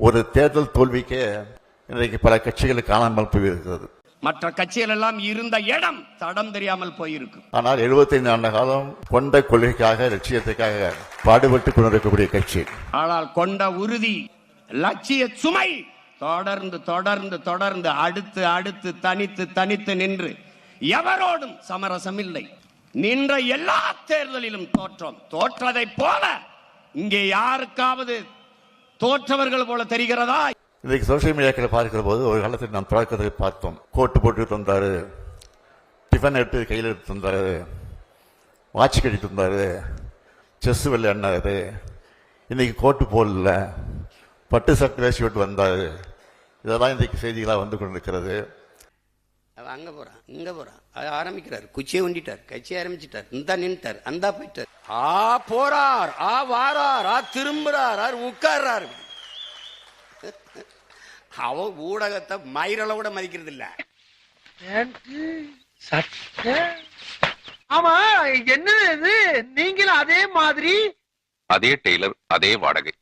ஒரு தேர்தல் தோல்விக்கு இன்றைக்கு பல கட்சிகள் காணாமல் போயிருக்கிறது. மற்ற கட்சிகள் எல்லாம் இருந்த இடம் தடம் தெரியாமல் போயிருக்கும். ஆனால் 75 ஆண்டு காலம் கொண்ட கொள்கைக்காக லட்சியத்துக்காக பாடுபட்டு கொண்டிருக்கக்கூடிய கட்சி. ஆனால் கொண்ட உறுதி லட்சிய சுமை தொடர்ந்து தொடர்ந்து தொடர்ந்து அடுத்து அடுத்து தனித்து தனித்து நின்று எவரோடும் சமரசம் இல்லை. நின்ற எல்லா தேர்தலிலும் தோற்றோம். தோற்றதை போல இங்கே யாருக்காவது தோற்றவர்கள் போல தெரிகிறதா? இன்றைக்கு சோசியல் மீடியாக்களை பார்க்கிற போது ஒரு காலத்தில் நாம் தொடக்கத்தை பார்த்தோம். கோட்டு போட்டு தந்தாரு, டிஃபன் எடுத்து கையில் எடுத்து தந்தாரு, வாட்ச் கட்டி தந்தாரு, செஸ் விளையாடினாரு. இன்னைக்கு கோட்டு போடல, பட்டு சட்டை வேசி விட்டு வந்தாரு. இதெல்லாம் இன்றைக்கு செய்திகளாக வந்து கொண்டிருக்கிறது. அங்க போறான் இங்க போறான் ஆரம்பிக்கிறார், குச்சியை உண்டிட்டார், கட்சி ஆரம்பிச்சிட்டார், இந்த நின்ட்டார், அந்த போயிட்டார், போறார், வாரார், திரும்புறார், உட்கார்றார். அவ ஊடகத்தை மயிரள கூட மதிக்கிறது இல்ல. ஆமா, என்ன இது? நீங்களும் அதே மாதிரி, அதே டெய்லர், அதே வாடகை.